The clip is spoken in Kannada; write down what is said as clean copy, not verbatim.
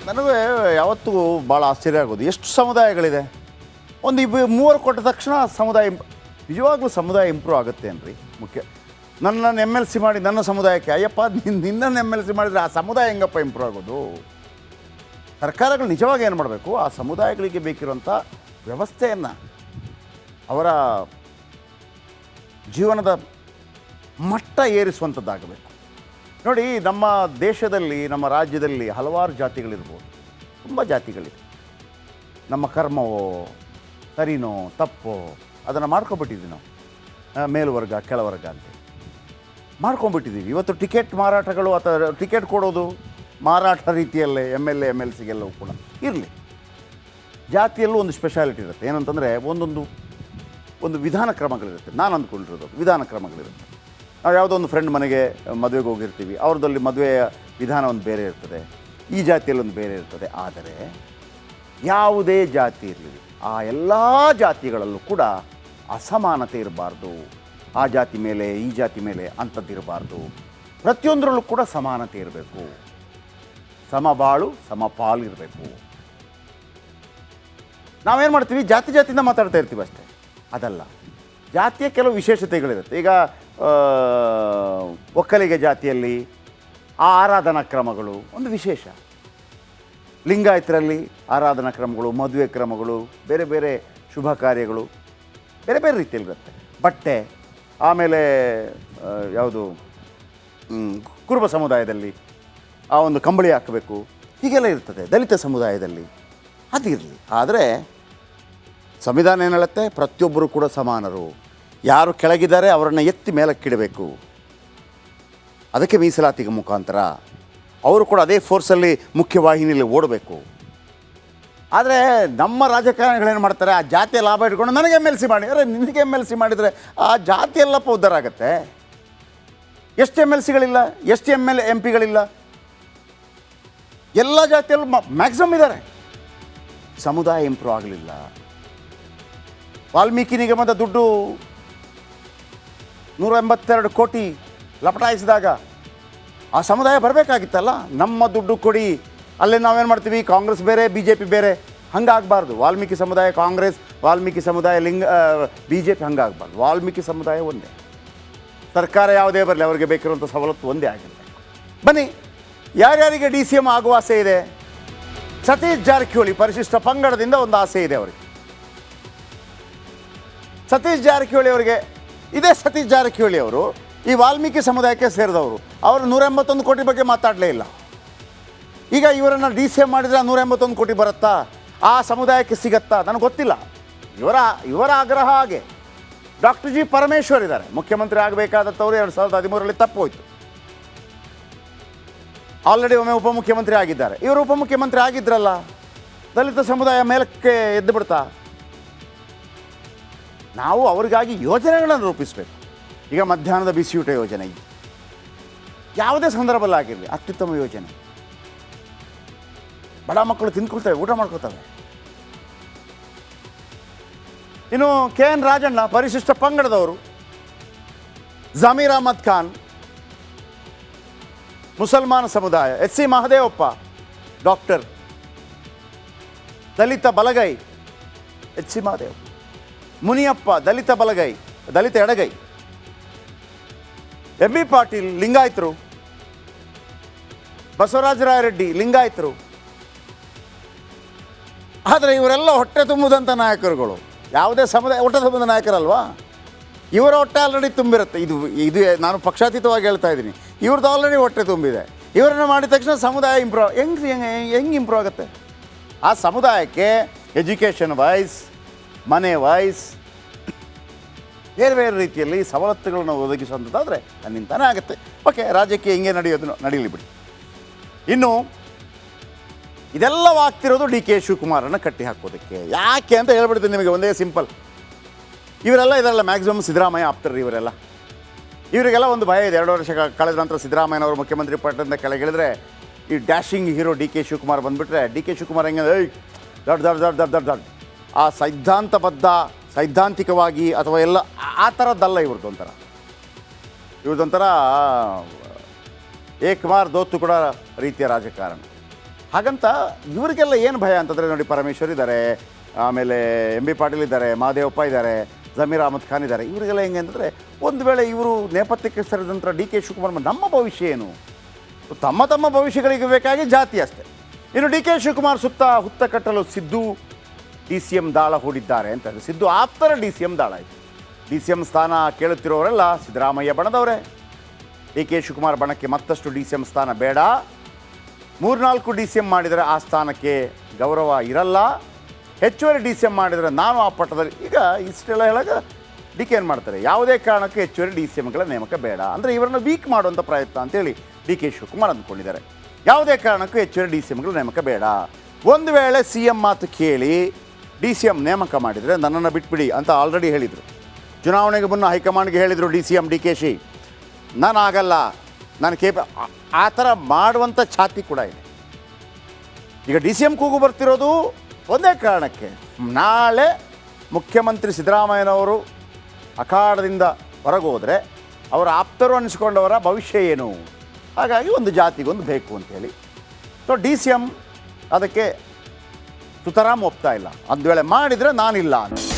ನನಗೆ ಯಾವತ್ತೂ ಭಾಳ ಆಶ್ಚರ್ಯ ಆಗೋದು, ಎಷ್ಟು ಸಮುದಾಯಗಳಿದೆ. ಒಂದು ಮೂವರು ಕೊಟ್ಟ ತಕ್ಷಣ ಸಮುದಾಯ ನಿಜವಾಗ್ಲೂ ಸಮುದಾಯ ಇಂಪ್ರೂವ್ ಆಗುತ್ತೆ ಅನ್ರಿ. ಮುಖ್ಯ ನನ್ನನ್ನು ಎಮ್ ಎಲ್ ಸಿ ಮಾಡಿ ನನ್ನ ಸಮುದಾಯಕ್ಕೆ, ಅಯ್ಯಪ್ಪ ನಿನ್ನನ್ನು ಎಮ್ ಎಲ್ ಸಿ ಮಾಡಿದರೆ ಆ ಸಮುದಾಯ ಹೆಂಗಪ್ಪ ಇಂಪ್ರೂವ್ ಆಗೋದು? ಸರ್ಕಾರಗಳು ನಿಜವಾಗಿ ಏನು ಮಾಡಬೇಕು, ಆ ಸಮುದಾಯಗಳಿಗೆ ಬೇಕಿರುವಂಥ ವ್ಯವಸ್ಥೆಯನ್ನು, ಅವರ ಜೀವನದ ಮಟ್ಟ ಏರಿಸುವಂಥದ್ದಾಗಬೇಕು. ನೋಡಿ, ನಮ್ಮ ದೇಶದಲ್ಲಿ, ನಮ್ಮ ರಾಜ್ಯದಲ್ಲಿ ಹಲವಾರು ಜಾತಿಗಳಿರ್ಬೋದು, ತುಂಬ ಜಾತಿಗಳಿವೆ. ನಮ್ಮ ಕರ್ಮವೋ ಸರಿನೋ ತಪ್ಪೋ ಅದನ್ನು ಮಾಡ್ಕೊಬಿಟ್ಟಿದ್ದೀವಿ ನಾವು, ಮೇಲ್ವರ್ಗ ಕೆಳವರ್ಗ ಅಂತ ಮಾಡ್ಕೊಂಡ್ಬಿಟ್ಟಿದ್ದೀವಿ. ಇವತ್ತು ಟಿಕೆಟ್ ಮಾರಾಟಗಳು ಅಥವಾ ಟಿಕೆಟ್ ಕೊಡೋದು ಮಾರಾಟ ರೀತಿಯಲ್ಲೇ M L A M L ಸಿಗೆಲ್ಲವೂ ಕೂಡ ಇರಲಿ. ಜಾತಿಯಲ್ಲೂ ಒಂದು ಸ್ಪೆಷಾಲಿಟಿ ಇರುತ್ತೆ. ಏನಂತಂದರೆ ಒಂದು ವಿಧಾನ ಕ್ರಮಗಳಿರುತ್ತೆ. ನಾನು ಅಂದ್ಕೊಂಡಿರೋದು ವಿಧಾನ ಕ್ರಮಗಳಿರುತ್ತೆ. ನಾವು ಯಾವುದೋ ಒಂದು ಫ್ರೆಂಡ್ ಮನೆಗೆ ಮದುವೆಗೆ ಹೋಗಿರ್ತೀವಿ, ಅವ್ರದ್ದಲ್ಲಿ ಮದುವೆಯ ವಿಧಾನ ಒಂದು ಬೇರೆ ಇರ್ತದೆ, ಈ ಜಾತಿಯಲ್ಲಿ ಒಂದು ಬೇರೆ ಇರ್ತದೆ. ಆದರೆ ಯಾವುದೇ ಜಾತಿ ಇರಲಿ, ಆ ಎಲ್ಲ ಜಾತಿಗಳಲ್ಲೂ ಕೂಡ ಅಸಮಾನತೆ ಇರಬಾರ್ದು. ಆ ಜಾತಿ ಮೇಲೆ ಈ ಜಾತಿ ಮೇಲೆ ಅಂಥದ್ದಿರಬಾರ್ದು. ಪ್ರತಿಯೊಂದರಲ್ಲೂ ಕೂಡ ಸಮಾನತೆ ಇರಬೇಕು, ಸಮಬಾಳು ಸಮಪಾಲು ಇರಬೇಕು. ನಾವೇನು ಮಾಡ್ತೀವಿ, ಜಾತಿಯಿಂದ ಮಾತಾಡ್ತಾ ಇರ್ತೀವಿ ಅಷ್ಟೇ. ಅದಲ್ಲ, ಜಾತಿಯ ಕೆಲವು ವಿಶೇಷತೆಗಳಿರುತ್ತೆ. ಈಗ ಒಕ್ಕಲಿಗ ಜಾತಿಯಲ್ಲಿ ಆ ಆರಾಧನಾ ಕ್ರಮಗಳು ಒಂದು ವಿಶೇಷ. ಲಿಂಗಾಯತರಲ್ಲಿ ಆರಾಧನಾ ಕ್ರಮಗಳು, ಮದುವೆ ಕ್ರಮಗಳು, ಬೇರೆ ಬೇರೆ ಶುಭ ಕಾರ್ಯಗಳು ಬೇರೆ ಬೇರೆ ರೀತಿಯಲ್ಲಿರುತ್ತೆ. ಬಟ್ಟೆ, ಆಮೇಲೆ ಯಾವುದು ಕುರುಬ ಸಮುದಾಯದಲ್ಲಿ ಆ ಒಂದು ಕಂಬಳಿ ಹಾಕಬೇಕು, ಹೀಗೆಲ್ಲ ಇರ್ತದೆ. ದಲಿತ ಸಮುದಾಯದಲ್ಲಿ ಅದಿರಲಿ. ಆದರೆ ಸಂವಿಧಾನ ಏನು ಹೇಳುತ್ತೆ, ಪ್ರತಿಯೊಬ್ಬರು ಕೂಡ ಸಮಾನರು. ಯಾರು ಕೆಳಗಿದ್ದಾರೆ ಅವರನ್ನು ಎತ್ತಿ ಮೇಲಕ್ಕಿಡಬೇಕು. ಅದಕ್ಕೆ ಮೀಸಲಾತಿಗೆ ಮುಖಾಂತರ ಅವರು ಕೂಡ ಅದೇ ಫೋರ್ಸಲ್ಲಿ ಮುಖ್ಯವಾಹಿನಿಯಲ್ಲಿ ಓಡಬೇಕು. ಆದರೆ ನಮ್ಮ ರಾಜಕಾರಣಿಗಳೇನು ಮಾಡ್ತಾರೆ, ಆ ಜಾತಿಯ ಲಾಭ ಇಟ್ಕೊಂಡು ನನಗೆ ಎಮ್ ಎಲ್ ಸಿ ಮಾಡಿ. ಅರೆ, ನಿನಗೆ ಎಮ್ ಎಲ್ ಸಿ ಮಾಡಿದರೆ ಆ ಜಾತಿಯೆಲ್ಲಪ್ಪ ಉದ್ಧಾರ ಆಗುತ್ತೆ. ಎಷ್ಟು ಎಮ್ ಎಲ್ ಸಿಗಳಿಲ್ಲ, ಎಷ್ಟು ಎಂ ಪಿಗಳಿಲ್ಲ, ಎಲ್ಲ ಜಾತಿಯಲ್ಲೂ ಮ್ಯಾಕ್ಸಿಮಮ್ ಇದ್ದಾರೆ. ಸಮುದಾಯ ಇಂಪ್ರೂವ್ ಆಗಲಿಲ್ಲ. ವಾಲ್ಮೀಕಿ ನಿಗಮದ ದುಡ್ಡು 182 ಕೋಟಿ ಲಪಟಾಯಿಸಿದಾಗ ಆ ಸಮುದಾಯ ಬರಬೇಕಾಗಿತ್ತಲ್ಲ. ನಮ್ಮ ದುಡ್ಡು ಕೊಡಿ, ಅಲ್ಲೇ ನಾವೇನು ಮಾಡ್ತೀವಿ, ಕಾಂಗ್ರೆಸ್ ಬೇರೆ ಬಿ ಜೆ ಪಿ ಬೇರೆ, ಹಂಗಾಗಬಾರ್ದು. ವಾಲ್ಮೀಕಿ ಸಮುದಾಯ ಕಾಂಗ್ರೆಸ್, ವಾಲ್ಮೀಕಿ ಸಮುದಾಯ ಬಿ ಜೆ ಪಿ, ಹಂಗಾಗಬಾರ್ದು. ವಾಲ್ಮೀಕಿ ಸಮುದಾಯ ಒಂದೇ. ಸರ್ಕಾರ ಯಾವುದೇ ಬರಲಿ, ಅವರಿಗೆ ಬೇಕಿರುವಂಥ ಸವಲತ್ತು ಒಂದೇ ಆಗಿಲ್ಲ. ಬನ್ನಿ, ಯಾರ್ಯಾರಿಗೆ ಡಿ ಸಿ ಎಮ್ ಆಗುವ ಆಸೆ ಇದೆ? ಸತೀಶ್ ಜಾರಕಿಹೊಳಿ ಪರಿಶಿಷ್ಟ ಪಂಗಡದಿಂದ ಒಂದು ಆಸೆ ಇದೆ ಅವರಿಗೆ. ಸತೀಶ್ ಜಾರಕಿಹೊಳಿ ಅವರಿಗೆ, ಇದೇ ಸತೀಶ್ ಜಾರಕಿಹೊಳಿ ಅವರು ಈ ವಾಲ್ಮೀಕಿ ಸಮುದಾಯಕ್ಕೆ ಸೇರಿದವರು. ಅವರು 181 ಕೋಟಿ ಬಗ್ಗೆ ಮಾತಾಡಲೇ ಇಲ್ಲ. ಈಗ ಇವರನ್ನು ಡಿ ಸಿ ಎಮ್ ಮಾಡಿದರೆ 181 ಕೋಟಿ ಬರುತ್ತಾ, ಆ ಸಮುದಾಯಕ್ಕೆ ಸಿಗತ್ತಾ ನನಗೆ ಗೊತ್ತಿಲ್ಲ. ಇವರ ಆಗ್ರಹ ಹಾಗೆ. ಡಾಕ್ಟರ್ ಜಿ ಪರಮೇಶ್ವರ್ ಇದ್ದಾರೆ, ಮುಖ್ಯಮಂತ್ರಿ ಆಗಬೇಕಾದತ್ತವರು 2013ರಲ್ಲಿ ತಪ್ಪು ಹೋಯಿತು. ಆಲ್ರೆಡಿ ಒಮ್ಮೆ ಉಪಮುಖ್ಯಮಂತ್ರಿ ಆಗಿದ್ದಾರೆ. ಇವರು ಉಪಮುಖ್ಯಮಂತ್ರಿ ಆಗಿದ್ರಲ್ಲ, ದಲಿತ ಸಮುದಾಯ ಮೇಲಕ್ಕೆ ಎದ್ದು ಬಿಡ್ತಾ. ನಾವು ಅವರಿಗಾಗಿ ಯೋಜನೆಗಳನ್ನು ರೂಪಿಸಬೇಕು. ಈಗ ಮಧ್ಯಾಹ್ನದ ಬಿಸಿಯೂಟ ಯೋಜನೆ, ಯಾವುದೇ ಸಂದರ್ಭದಲ್ಲಿ ಆಗಿರಲಿ ಅತ್ಯುತ್ತಮ ಯೋಜನೆ. ಬಡ ಮಕ್ಕಳು ತಿಂದ್ಕೊಳ್ತವೆ, ಊಟ ಮಾಡ್ಕೊಳ್ತವೆ. ಇನ್ನು ಕೆ ಎನ್ ರಾಜಣ್ಣ ಪರಿಶಿಷ್ಟ ಪಂಗಡದವರು, ಜಮೀರ್ ಅಹಮದ್ ಖಾನ್ ಮುಸಲ್ಮಾನ ಸಮುದಾಯ, ಎಚ್ ಸಿ ಮಹದೇವಪ್ಪ ಡಾಕ್ಟರ್, ದಲಿತ ಬಲಗೈ ಎಚ್ ಸಿ ಮಹದೇವ್, ಮುನಿಯಪ್ಪ ದಲಿತ ಬಲಗೈ, ದಲಿತ ಎಡಗೈ, ಎಂ ಬಿ ಪಾಟೀಲ್ ಲಿಂಗಾಯತರು, ಬಸವರಾಜರಾಯ ರೆಡ್ಡಿ ಲಿಂಗಾಯತರು. ಆದರೆ ಇವರೆಲ್ಲ ಹೊಟ್ಟೆ ತುಂಬುದಂಥ ನಾಯಕರುಗಳು. ಯಾವುದೇ ಸಮುದಾಯ ಹೊಟ್ಟೆ ತುಂಬುದ ನಾಯಕರಲ್ವಾ? ಇವರ ಹೊಟ್ಟೆ ಆಲ್ರೆಡಿ ತುಂಬಿರುತ್ತೆ. ಇದು ನಾನು ಪಕ್ಷಾತೀತವಾಗಿ ಹೇಳ್ತಾ ಇದ್ದೀನಿ. ಇವ್ರದ್ದು ಆಲ್ರೆಡಿ ಹೊಟ್ಟೆ ತುಂಬಿದೆ. ಇವರನ್ನು ಮಾಡಿದ ತಕ್ಷಣ ಸಮುದಾಯ ಹೆಂಗೆ ಇಂಪ್ರೂವ್ ಆಗುತ್ತೆ? ಆ ಸಮುದಾಯಕ್ಕೆ ಎಜುಕೇಷನ್ ವೈಸ್, ಮನೆ ವೈಸ್, ಬೇರೆ ಬೇರೆ ರೀತಿಯಲ್ಲಿ ಸವಲತ್ತುಗಳನ್ನು ಒದಗಿಸುವಂಥದ್ದಾದರೆ ನನ್ನಿಂದಾನೇ ಆಗುತ್ತೆ. ಓಕೆ, ರಾಜ್ಯಕ್ಕೆ ಹಿಂಗೆ ನಡೆಯೋದು ನಡೀಲಿ ಬಿಡಿ. ಇನ್ನು ಇದೆಲ್ಲವಾಗ್ತಿರೋದು ಡಿ ಕೆ ಶಿವಕುಮಾರನ್ನು ಕಟ್ಟಿ ಹಾಕೋದಕ್ಕೆ. ಯಾಕೆ ಅಂತ ಹೇಳ್ಬಿಡ್ತೀನಿ ನಿಮಗೆ, ಒಂದೇ ಸಿಂಪಲ್. ಇದರೆಲ್ಲ ಮ್ಯಾಕ್ಸಿಮಮ್ ಸಿದ್ದರಾಮಯ್ಯ ಆಪ್ತರು. ಇವರಿಗೆಲ್ಲ ಒಂದು ಭಯ ಇದೆ. 2 ವರ್ಷ ಕಳೆದ ನಂತರ ಸಿದ್ದರಾಮಯ್ಯನವರು ಮುಖ್ಯಮಂತ್ರಿ ಪಟ್ಟದಿಂದ ಕೆಳಗಿಳಿದ್ರೆ ಈ dashing hero D K Shivakumar ಬಂದುಬಿಟ್ರೆ, ಡಿ ಕೆ ಶಿವಕುಮಾರ್ ಹೆಂಗೆ ದೊಡ್ಡ ಆ ಸೈದ್ಧಾಂತಿಕವಾಗಿ ಅಥವಾ ಎಲ್ಲ ಆ ಥರದ್ದಲ್ಲ ಇವ್ರದ್ದೊಂಥರ ಏಕ್ ಮಾರ್ ದೋತು ಕೂಡ ರೀತಿಯ ರಾಜಕಾರಣ. ಹಾಗಂತ ಇವರಿಗೆಲ್ಲ ಏನು ಭಯ ಅಂತಂದರೆ ನೋಡಿ, ಪರಮೇಶ್ವರ್ ಇದ್ದಾರೆ, ಆಮೇಲೆ ಎಂ ಬಿ ಪಾಟೀಲ್ ಇದ್ದಾರೆ, ಮಹದೇವಪ್ಪ ಇದ್ದಾರೆ, ಜಮೀರ್ ಅಹಮದ್ ಖಾನ್ ಇದ್ದಾರೆ. ಇವರಿಗೆಲ್ಲ ಹೆಂಗೆ ಅಂತಂದರೆ ಒಂದು ವೇಳೆ ಇವರು ನೇಪಥ್ಯಕ್ಕೆ ಸರಿದ ನಂತರ ಡಿ ಕೆ ಶಿವಕುಮಾರ್ ನಮ್ಮ ಭವಿಷ್ಯ ಏನು, ತಮ್ಮ ತಮ್ಮ ಭವಿಷ್ಯಗಳಿಗೆ ಬೇಕಾಗಿ ಜಾತಿ ಅಷ್ಟೇ. ಇನ್ನು ಡಿ ಕೆ ಶಿವಕುಮಾರ್ ಸುತ್ತ ಹುತ್ತ ಕಟ್ಟಲು ಸಿದ್ದು ಡಿ ಸಿ ಎಂ ದಾಳ ಹೂಡಿದ್ದಾರೆ ಅಂತ. ಸಿದ್ದು ಆಪ್ತರ ಡಿ ಸಿ ಎಂ ದಾಳ ಆಯಿತು. ಡಿ ಸಿ ಎಂ ಸ್ಥಾನ ಕೇಳುತ್ತಿರೋರೆಲ್ಲ ಸಿದ್ದರಾಮಯ್ಯ ಬಣದವರೇ. ಡಿ ಕೆ ಶಿವಕುಮಾರ್ ಬಣಕ್ಕೆ ಮತ್ತಷ್ಟು ಡಿ ಸಿ ಎಂ ಸ್ಥಾನ ಬೇಡ, 3-4 ಡಿ ಸಿ ಎಂ ಮಾಡಿದರೆ ಆ ಸ್ಥಾನಕ್ಕೆ ಗೌರವ ಇರಲ್ಲ, ಹೆಚ್ಚುವರಿ ಡಿ ಸಿ ಎಂ ಮಾಡಿದರೆ ನಾನು ಆ ಪಟ್ಟದಲ್ಲಿ. ಈಗ ಇಷ್ಟೆಲ್ಲ ಹೇಳಾಗ ಡಿ ಕೆ ಏನು ಮಾಡ್ತಾರೆ, ಯಾವುದೇ ಕಾರಣಕ್ಕೆ ಹೆಚ್ಚುವರಿ ಡಿ ಸಿ ಎಮ್ಗಳ ನೇಮಕ ಬೇಡ ಅಂದರೆ ಇವರನ್ನು ವೀಕ್ ಮಾಡುವಂಥ ಪ್ರಯತ್ನ ಅಂತೇಳಿ ಡಿ ಕೆ ಶಿವಕುಮಾರ್ ಅಂದ್ಕೊಂಡಿದ್ದಾರೆ. ಯಾವುದೇ ಕಾರಣಕ್ಕೂ ಹೆಚ್ಚುವರಿ ಡಿ ಸಿ ಎಮ್ಗಳ ನೇಮಕ ಬೇಡ, ಒಂದು ವೇಳೆ ಸಿ ಎಂ ಮಾತು ಕೇಳಿ ಡಿ ಸಿ ಎಂ ನೇಮಕ ಮಾಡಿದರೆ ನನ್ನನ್ನು ಬಿಟ್ಬಿಡಿ ಅಂತ ಆಲ್ರೆಡಿ ಹೇಳಿದರು. ಚುನಾವಣೆಗೆ ಮುನ್ನ ಹೈಕಮಾಂಡ್ಗೆ ಹೇಳಿದರು D C M D K she, ನಾನು ಆಗಲ್ಲ, ನಾನು ಆ ಥರ ಮಾಡುವಂಥ ಛಾತಿ ಕೂಡ ಇದೆ. ಈಗ ಡಿ ಸಿ ಎಂ ಕೂಗು ಬರ್ತಿರೋದು ಒಂದೇ ಕಾರಣಕ್ಕೆ, ನಾಳೆ ಮುಖ್ಯಮಂತ್ರಿ ಸಿದ್ದರಾಮಯ್ಯನವರು ಅಖಾಡದಿಂದ ಹೊರಗೋದ್ರೆ ಅವರ ಆಪ್ತರು ಅನ್ನಿಸ್ಕೊಂಡವರ ಭವಿಷ್ಯ ಏನು, ಹಾಗಾಗಿ ಒಂದು ಜಾತಿಗೊಂದು ಬೇಕು ಅಂತೇಳಿ. ಸೊ ಡಿ ಸಿ ಎಂ ಅದಕ್ಕೆ ಸುತರಾಮ್ ಒಪ್ತಾ ಇಲ್ಲ, ಒಂದು ವೇಳೆ ಮಾಡಿದರೆ ನಾನಿಲ್ಲ ಅಂತ.